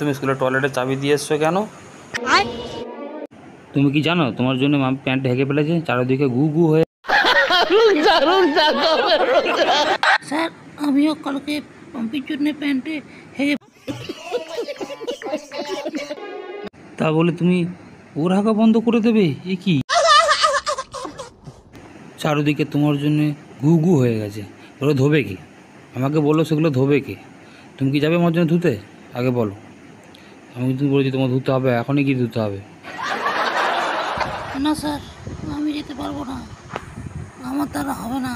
তুমি স্কুলের টয়লেটের চাবি দিয়ে এসছো কেন? তুমি কি জানো তোমার জন্য মাম প্যান্ট ঢেকে ফেলেছে, চারিদিকে গু গু হয়ে। স্যার আমিও কালকে পাম্পির জন্য প্যান্টে হেগে। তা বলে তুমি ওর হাঁকা বন্ধ করে দেবে? এ কি, চারিদিকে তোমার জন্য গু গু হয়ে গেছে, ওগুলো ধোবে কে? আমাকে বলো সেগুলো ধোবে কে? তুমি কি যাবে আমার জন্য ধুতে? আগে বলো। আমি তুমি বলেছি তোমার ধুতে হবে, এখনই কি ধুতে হবে? না স্যার আমি যেতে পারবো না, আমার দ্বারা হবে না,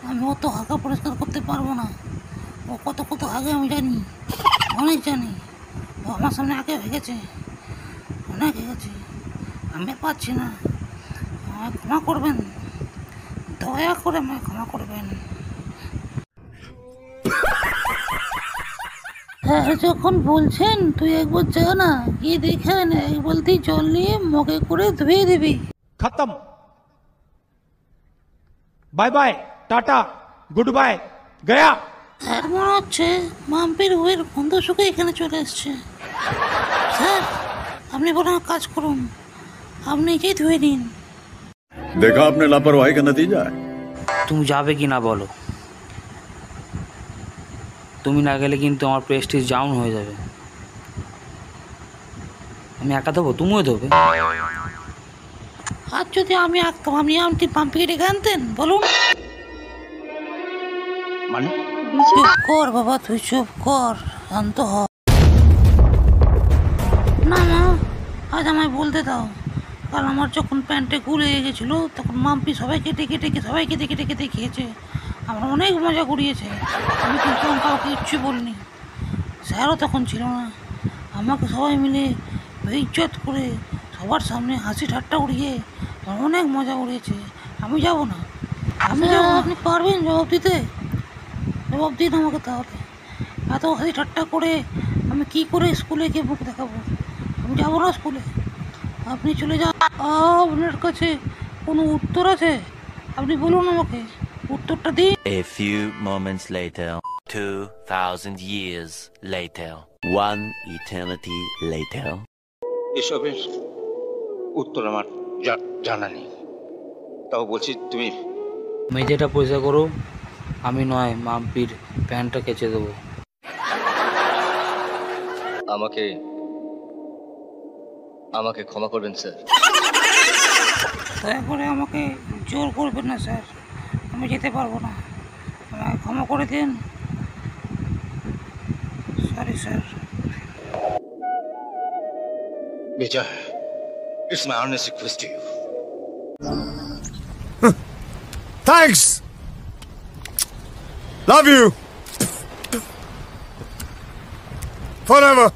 আমি অত হাঁকা পরিষ্কার করতে পারবো না। ও কত কত আগে আমি জানি, অনেক জানি। ও আমার সামনে আগে ভেগেছে, অনেক ভেগেছে, আমি পাচ্ছি না। আমায় ক্ষমা করবেন, দয়া করে আমায় ক্ষমা করবেন। হ্যাঁ যখন বলছেন তুই একবার যা না, গিয়ে দেখে নে, এক বালতি জল নিয়ে মগে করে ধুয়ে দিবি। खत्म। Bye bye, tata, good bye, गया। স্যার মনে হচ্ছে মাম্পির বইয়ের বন্ধ শুকে এখানে চলে এসছে। স্যার আপনি বরং এক কাজ করুন, আপনি নিজেই ধুয়ে নিন। देखा आपने लापरवाही का नतीजा है। তুমি যাবে কি না বলো? তুমি না গেলে কিন্তু আমার প্রেস্টিজ ডাউন হয়ে যাবে। আমি একা দেবো, তুমিও দেবে। আর যদি আমি আঁকতাম আপনি আমটি পাম্পিকে ডেকে আনতেন বলুন? মানে চুপ কর বাবা, তুই চুপ কর, শান্ত হ। না না আজ আমায় বলতে দাও, কাল আমার যখন প্যান্টে গুলে গেছিলো তখন মাম্পি সবাইকে ডেকে ডেকে সবাইকে ডেকে ডেকে দেখিয়েছে, আমার অনেক মজা করিয়েছে। আমি কিন্তু কাউকে কিচ্ছু বলিনি, স্যারও তখন ছিল না। আমাকে সবাই মিলে বেইজ্জত করে সবার সামনে হাসি ঠাট্টা উড়িয়ে আমার অনেক মজা উড়িয়েছে। আমি যাব না, আমি যাব। আপনি পারবেন জবাব দিতে? জবাব দিন আমাকে তাহলে। এত হাসি ঠাট্টা করে আমি কি করে স্কুলে গিয়ে মুখ দেখাবো? আমি যাবো না স্কুলে, আপনি চলে যান। আপনার কাছে কোনো উত্তর আছে? আপনি বলুন আমাকে, উত্তরটা দিন। A few moments later, 2000 years later, one eternity later. এসবের উত্তর আমার জানা নেই, তাও বলছি তুমি মেঝেটা পয়সা করো, আমি নয় মাম্পির প্যান্টটা কেচে দেবো। আমাকে আমাকে ক্ষমা করবেন স্যার। দয়া করে আমাকে জোর করবেন না স্যার, আমি যেতে পারবো না, আমাকে ক্ষমা করে দিন। Sorry sir. Vijay, it's my honest request to you. Thanks. Love you. Forever.